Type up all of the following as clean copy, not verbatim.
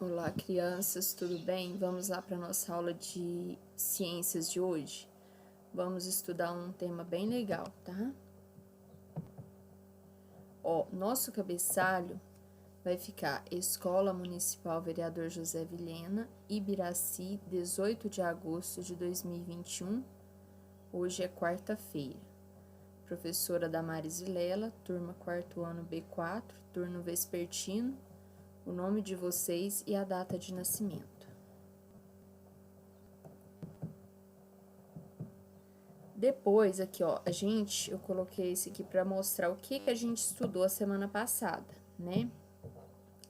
Olá, crianças, tudo bem? Vamos lá para a nossa aula de ciências de hoje. Vamos estudar um tema bem legal, tá? Nosso cabeçalho vai ficar Escola Municipal Vereador José Vilhena, Ibiraci, 18 de agosto de 2021. Hoje é quarta-feira. Professora Damares Vilela, turma 4º ano B4, turno vespertino, o nome de vocês e a data de nascimento. Depois, aqui, eu coloquei esse aqui para mostrar o que a gente estudou a semana passada, né?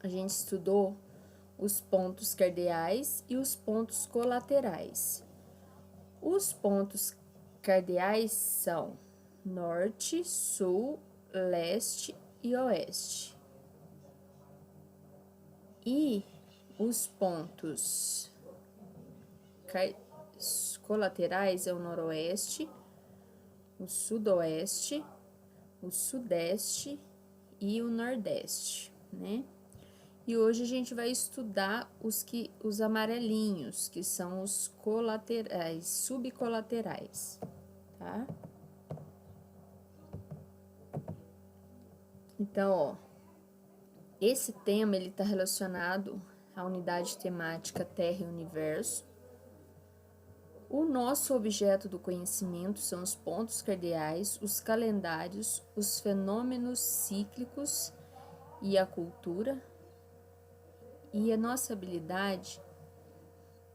A gente estudou os pontos cardeais e os pontos colaterais. Os pontos cardeais são norte, sul, leste e oeste. E os pontos colaterais é o noroeste, o sudoeste, o sudeste e o nordeste, né? E hoje a gente vai estudar os amarelinhos, que são os colaterais, subcolaterais, tá? Então, esse tema ele está relacionado à unidade temática Terra e Universo. O nosso objeto do conhecimento são os pontos cardeais, os calendários, os fenômenos cíclicos e a cultura. E a nossa habilidade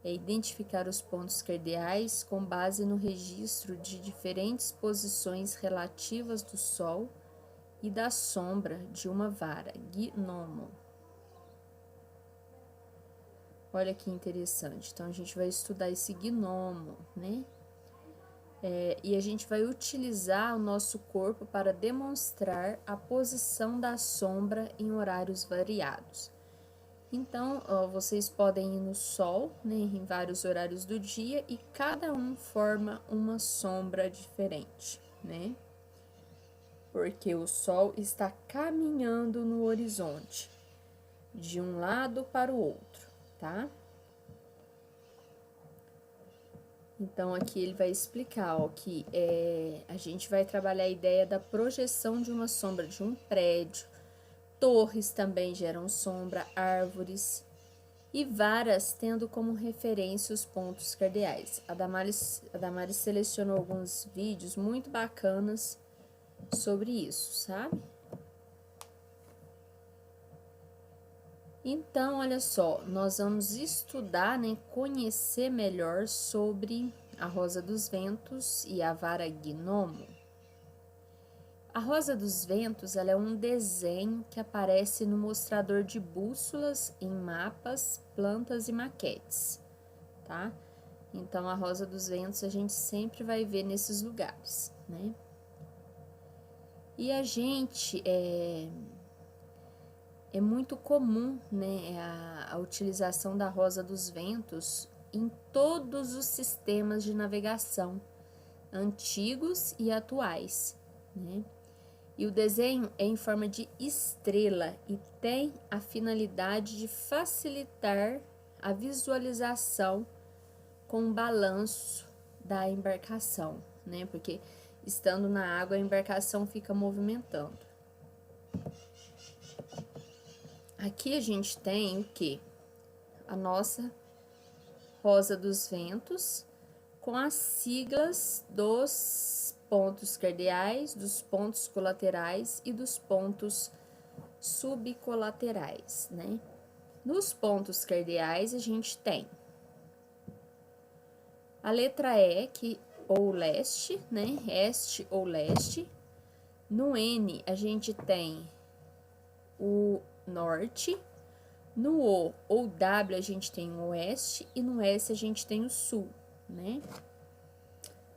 é identificar os pontos cardeais com base no registro de diferentes posições relativas do Sol e da sombra de uma vara, gnomo. Olha que interessante. Então, a gente vai estudar esse gnomo, né? E a gente vai utilizar o nosso corpo para demonstrar a posição da sombra em horários variados. Então, vocês podem ir no Sol, né, em vários horários do dia, e cada um forma uma sombra diferente, né? Porque o Sol está caminhando no horizonte, de um lado para o outro, tá? Então, aqui ele vai explicar, que a gente vai trabalhar a ideia da projeção de uma sombra de um prédio, torres também geram sombra, árvores e varas tendo como referência os pontos cardeais. A Damares selecionou alguns vídeos muito bacanas sobre isso, sabe? Então, olha só, nós vamos estudar, né, conhecer melhor sobre a Rosa dos Ventos e a vara gnomo. A Rosa dos Ventos, ela é um desenho que aparece no mostrador de bússolas, em mapas, plantas e maquetes, tá? Então, a Rosa dos Ventos a gente sempre vai ver nesses lugares, né? E a gente é muito comum, né, a utilização da Rosa dos Ventos em todos os sistemas de navegação, antigos e atuais, né? E o desenho é em forma de estrela e tem a finalidade de facilitar a visualização com o balanço da embarcação, né? Porque estando na água a embarcação fica movimentando. Aqui a gente tem o que? A nossa Rosa dos Ventos com as siglas dos pontos cardeais, dos pontos colaterais e dos pontos subcolaterais, né? Nos pontos cardeais a gente tem a letra E, ou leste, né? Este ou leste. No N a gente tem o norte. No O ou W a gente tem o oeste e no S a gente tem o sul, né?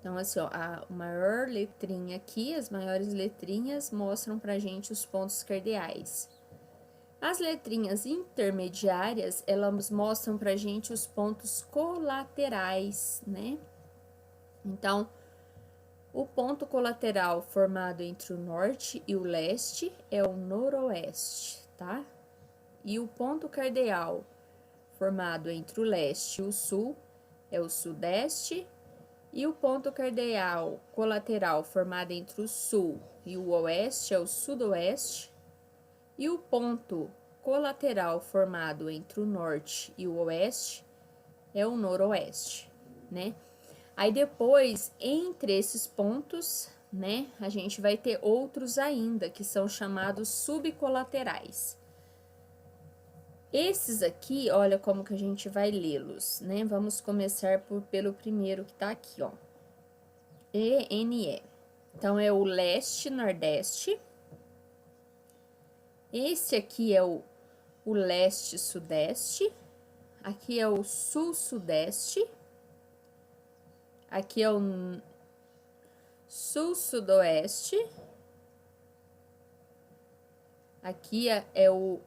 Então, assim, a maior letrinha aqui, as maiores letrinhas mostram pra gente os pontos cardeais. As letrinhas intermediárias, elas mostram pra gente os pontos colaterais, né? Então, o ponto colateral formado entre o norte e o leste é o noroeste, tá? E o ponto cardeal formado entre o leste e o sul é o sudeste, e o ponto cardeal colateral formado entre o sul e o oeste é o sudoeste, e o ponto colateral formado entre o norte e o oeste é o noroeste, né? Aí depois, entre esses pontos, né, a gente vai ter outros ainda, que são chamados subcolaterais. Esses aqui, olha como que a gente vai lê-los, né? Vamos começar pelo primeiro que tá aqui, ó. ENE. Então, é o leste-nordeste. Esse aqui é o leste-sudeste. Aqui é o sul-sudeste. Aqui é o sul-sudoeste. Aqui é o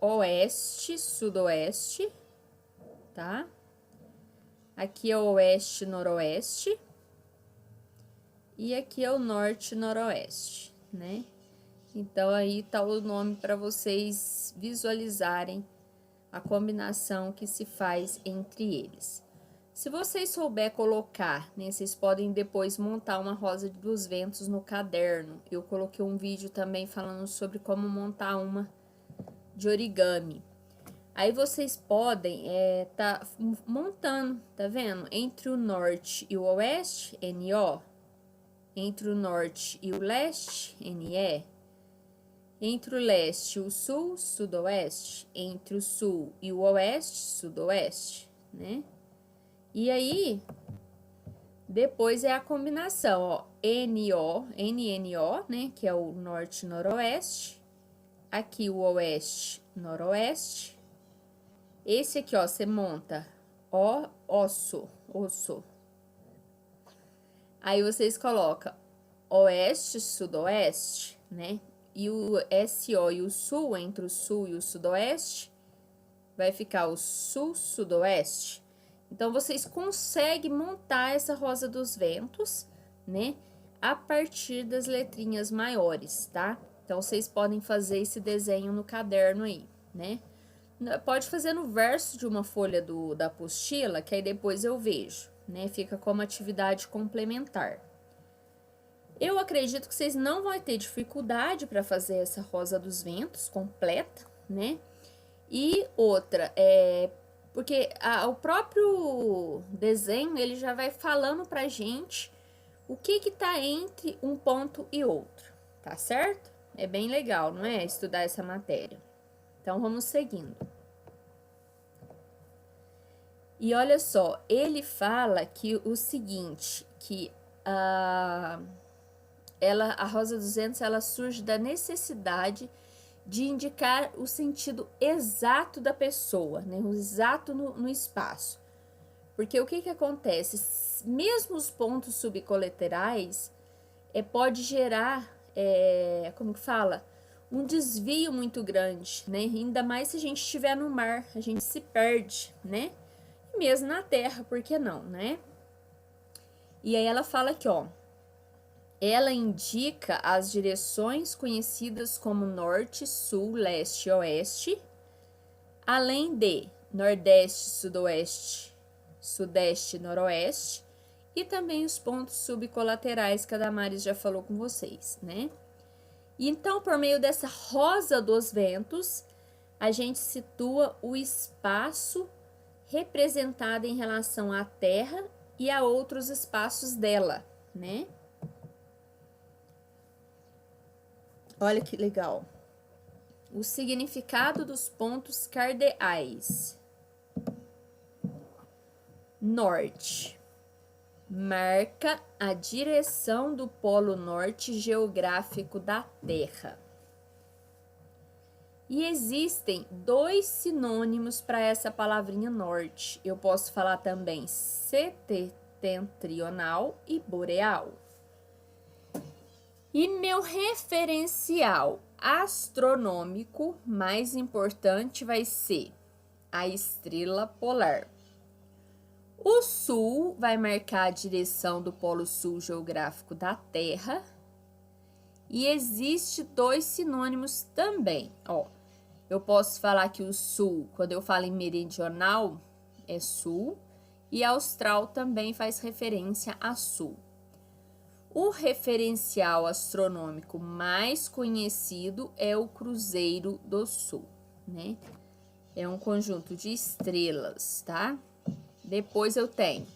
oeste-sudoeste, tá? Aqui é o oeste-noroeste. E aqui é o norte-noroeste, né? Então, aí tá o nome para vocês visualizarem a combinação que se faz entre eles. Se vocês souber colocar, né, vocês podem depois montar uma rosa dos ventos no caderno. Eu coloquei um vídeo também falando sobre como montar uma de origami. Aí vocês podem tá montando, tá vendo? Entre o norte e o oeste, NO. Entre o norte e o leste, NE. Entre o leste e o sul, sudoeste. Entre o sul e o oeste, sudoeste, né? E aí, depois é a combinação, ó, NO, NNO, né, que é o norte-noroeste. Aqui o oeste-noroeste. Esse aqui, ó, você monta osso. Aí vocês colocam oeste-sudoeste, né? E o SO e o sul, entre o sul e o sudoeste, vai ficar o sul-sudoeste. Então, vocês conseguem montar essa rosa dos ventos, né? A partir das letrinhas maiores, tá? Então, vocês podem fazer esse desenho no caderno aí, né? Pode fazer no verso de uma folha da apostila, que aí depois eu vejo, né? Fica como atividade complementar. Eu acredito que vocês não vão ter dificuldade para fazer essa rosa dos ventos completa, né? E outra, porque o próprio desenho, ele já vai falando pra gente o que tá entre um ponto e outro, tá certo? É bem legal, não é? Estudar essa matéria. Então, vamos seguindo. E olha só, ele fala que o seguinte, que a Rosa dos Ventos, ela surge da necessidade de indicar o sentido exato da pessoa, né? O exato no espaço. Porque o que acontece? Mesmo os pontos subcolaterais pode gerar, como que fala? Um desvio muito grande, né? Ainda mais se a gente estiver no mar, a gente se perde, né? E mesmo na terra, por que não, né? E aí ela fala aqui, ó. Ela indica as direções conhecidas como norte, sul, leste e oeste, além de nordeste, sudoeste, sudeste e noroeste, e também os pontos subcolaterais que a Damares já falou com vocês, né? E então, por meio dessa rosa dos ventos, a gente situa o espaço representado em relação à Terra e a outros espaços dela, né? Olha que legal. O significado dos pontos cardeais. Norte. Marca a direção do polo norte geográfico da Terra. E existem 2 sinônimos para essa palavrinha norte. Eu posso falar também setentrional e boreal. E meu referencial astronômico mais importante vai ser a estrela polar. O sul vai marcar a direção do polo sul geográfico da Terra. E existe 2 sinônimos também, ó. Eu posso falar que o sul, quando eu falo em meridional, é sul, e austral também faz referência a sul. O referencial astronômico mais conhecido é o Cruzeiro do Sul, né? É um conjunto de estrelas, tá? Depois eu tenho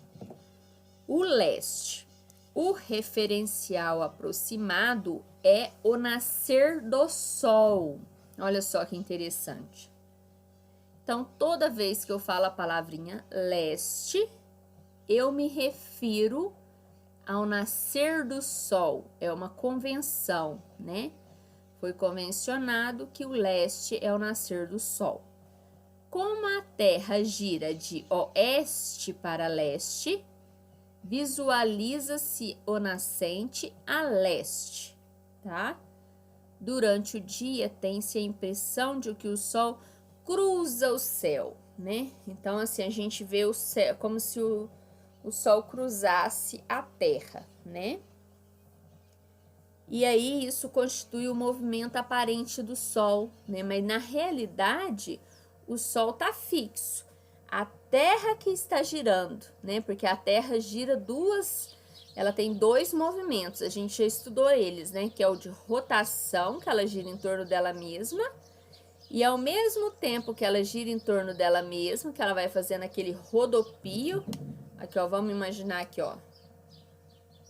o leste. O referencial aproximado é o nascer do sol. Olha só que interessante. Então, toda vez que eu falo a palavrinha leste, eu me refiro ao nascer do sol. É uma convenção, né? Foi convencionado que o leste é o nascer do sol. Como a Terra gira de oeste para leste, visualiza-se o nascente a leste, tá? Durante o dia, tem-se a impressão de que o Sol cruza o céu, né? Então, assim, a gente vê o céu como se o Sol cruzasse a Terra, né? E aí, isso constitui o movimento aparente do Sol, né? Mas, na realidade, o Sol tá fixo. A Terra que está girando, né? Porque a Terra gira ela tem dois movimentos, a gente já estudou eles, né? Que é o de rotação, que ela gira em torno dela mesma, e ao mesmo tempo que ela gira em torno dela mesma, que ela vai fazendo aquele rodopio. Aqui, ó, vamos imaginar aqui, ó.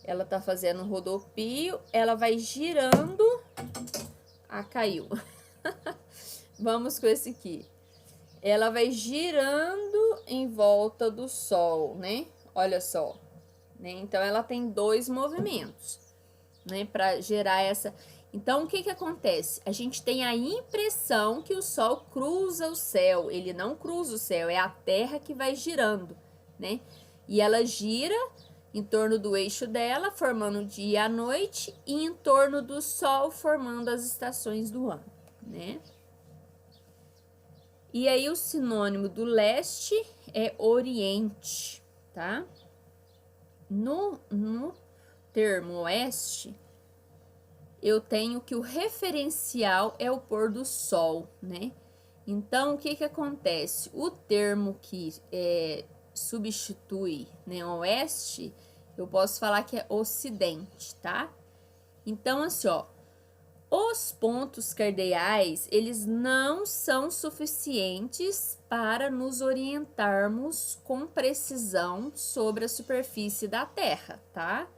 Ela tá fazendo um rodopio, ela vai girando. Ah, caiu. Vamos com esse aqui. Ela vai girando em volta do Sol, né? Olha só, né? Então, ela tem dois movimentos, né? Para gerar essa... Então, o que que acontece? A gente tem a impressão que o Sol cruza o céu. Ele não cruza o céu, é a Terra que vai girando, né? E ela gira em torno do eixo dela, formando o dia e a noite, e em torno do Sol, formando as estações do ano, né? E aí, o sinônimo do leste é oriente, tá? No termo oeste, eu tenho que o referencial é o pôr do sol, né? Então, o que que acontece? O termo que substitui, né, oeste, eu posso falar que é ocidente, tá? Então, assim, ó, os pontos cardeais, eles não são suficientes para nos orientarmos com precisão sobre a superfície da Terra, tá?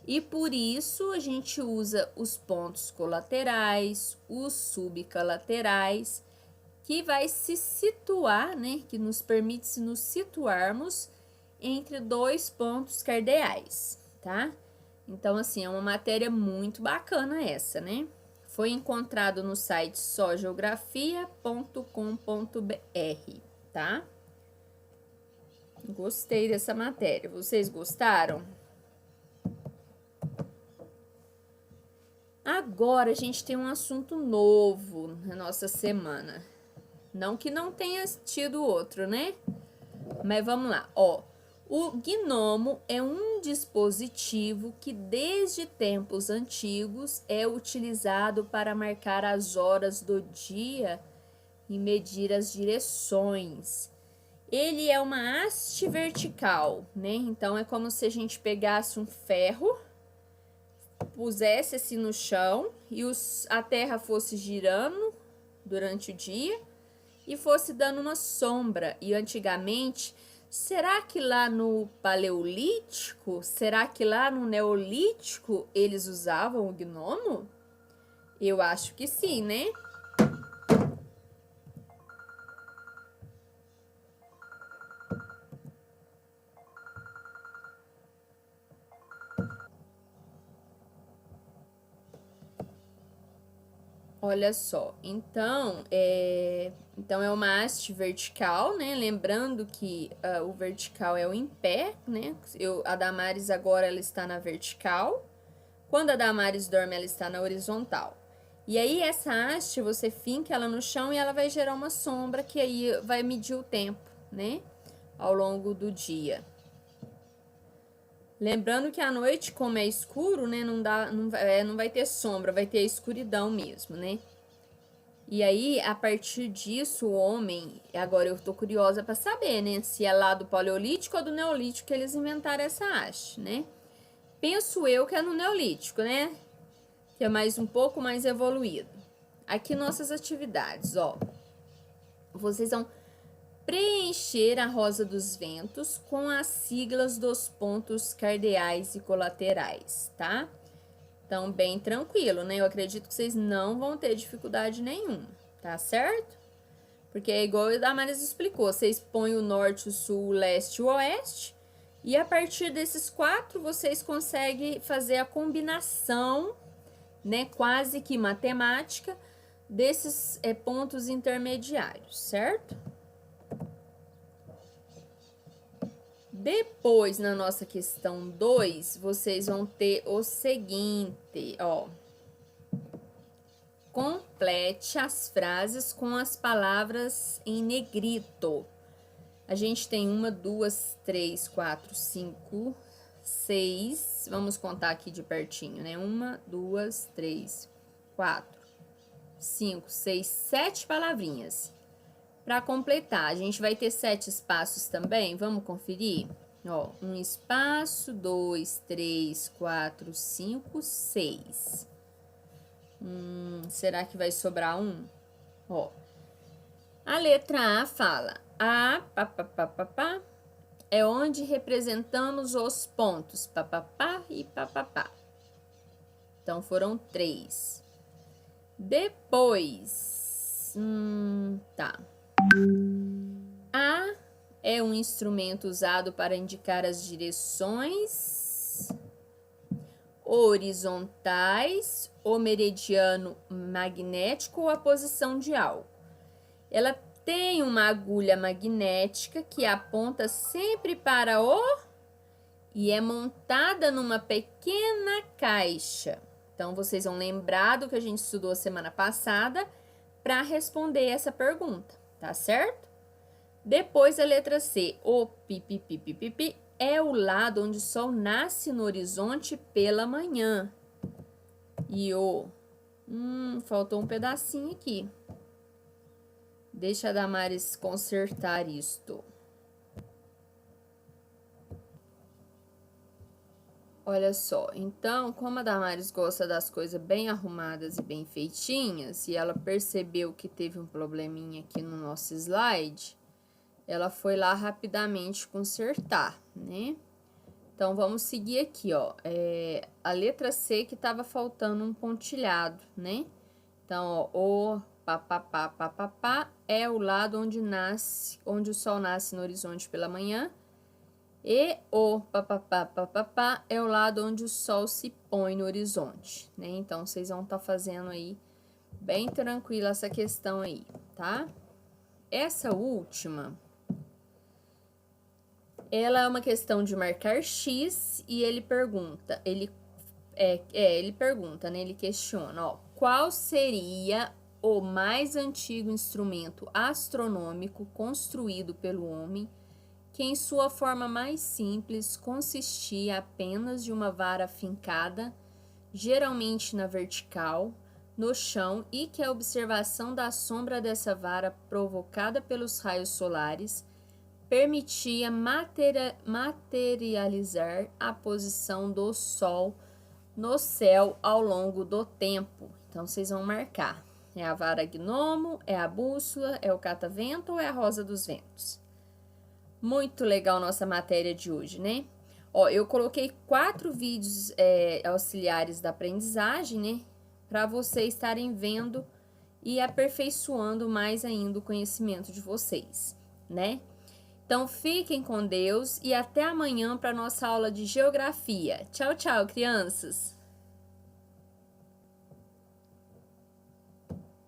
E por isso a gente usa os pontos colaterais, os subcolaterais, que vai se situar, né? Que nos permite se nos situarmos entre dois pontos cardeais, tá? Então, assim, é uma matéria muito bacana essa, né? Foi encontrado no site sogeografia.com.br, tá? Gostei dessa matéria. Vocês gostaram? Agora a gente tem um assunto novo na nossa semana. Não que não tenha tido outro, né? Mas vamos lá, ó. O gnomo é um dispositivo que desde tempos antigos é utilizado para marcar as horas do dia e medir as direções. Ele é uma haste vertical, né? Então é como se a gente pegasse um ferro, pusesse assim no chão e a terra fosse girando durante o dia e fosse dando uma sombra. E antigamente, será que lá no Paleolítico, será que lá no Neolítico eles usavam o gnomo? Eu acho que sim, né? Olha só, então é uma haste vertical, né? Lembrando que o vertical é o em pé, né? A Damares agora ela está na vertical. Quando a Damares dorme, ela está na horizontal. E aí, essa haste, você finca ela no chão e ela vai gerar uma sombra que aí vai medir o tempo, né? Ao longo do dia. Lembrando que à noite, como é escuro, né? Não vai ter sombra, vai ter escuridão mesmo, né? E aí, a partir disso, o homem... Agora, eu tô curiosa para saber, né? Se é lá do Paleolítico ou do Neolítico que eles inventaram essa haste, né? Penso eu que é no Neolítico, né? Que é um pouco mais evoluído. Aqui, nossas atividades, ó. Vocês vão preencher a rosa dos ventos com as siglas dos pontos cardeais e colaterais, tá? Então, bem tranquilo, né? Eu acredito que vocês não vão ter dificuldade nenhuma, tá certo? Porque é igual a Damaris explicou, vocês põem o norte, o sul, o leste e o oeste, e a partir desses 4, vocês conseguem fazer a combinação, né, quase que matemática, desses pontos intermediários, certo? Depois, na nossa questão 2, vocês vão ter o seguinte, ó. Complete as frases com as palavras em negrito. A gente tem 1, 2, 3, 4, 5, 6. Vamos contar aqui de pertinho, né? 1, 2, 3, 4, 5, 6, 7 palavrinhas. Para completar, a gente vai ter 7 espaços também, vamos conferir? Ó, 1 espaço, 2, 3, 4, 5, 6. Será que vai sobrar um? Ó, a letra A fala, é onde representamos os pontos, papapá e papapá. Então, foram 3. Depois, tá. A é um instrumento usado para indicar as direções horizontais, o meridiano magnético ou a posição de algo. Ela tem uma agulha magnética que aponta sempre para o e é montada numa pequena caixa. Então, vocês vão lembrar do que a gente estudou semana passada para responder essa pergunta, tá certo? Depois, a letra C, o pipipipipipi, é o lado onde o sol nasce no horizonte pela manhã. E o... faltou um pedacinho aqui. Deixa a Damaris consertar isto. Olha só, então, como a Damaris gosta das coisas bem arrumadas e bem feitinhas, e ela percebeu que teve um probleminha aqui no nosso slide, ela foi lá rapidamente consertar, né? Então, vamos seguir aqui, ó. A letra C que tava faltando um pontilhado, né? Então, ó, o papapá é o lado onde o sol nasce no horizonte pela manhã. E o papapá é o lado onde o sol se põe no horizonte, né? Então, vocês vão estar fazendo aí bem tranquila essa questão aí, tá? Essa última, ela é uma questão de marcar X e ele pergunta, ele pergunta, né? Ele questiona, ó, qual seria o mais antigo instrumento astronômico construído pelo homem, que em sua forma mais simples consistia apenas de uma vara fincada, geralmente na vertical, no chão, e que a observação da sombra dessa vara provocada pelos raios solares permitia materializar a posição do Sol no céu ao longo do tempo. Então, vocês vão marcar. É a vara gnomo, é a bússola, é o catavento ou é a rosa dos ventos? Muito legal nossa matéria de hoje, né? Ó, eu coloquei 4 vídeos auxiliares da aprendizagem, né? Para vocês estarem vendo e aperfeiçoando mais ainda o conhecimento de vocês, né? Então, fiquem com Deus e até amanhã para nossa aula de geografia. Tchau, tchau, crianças!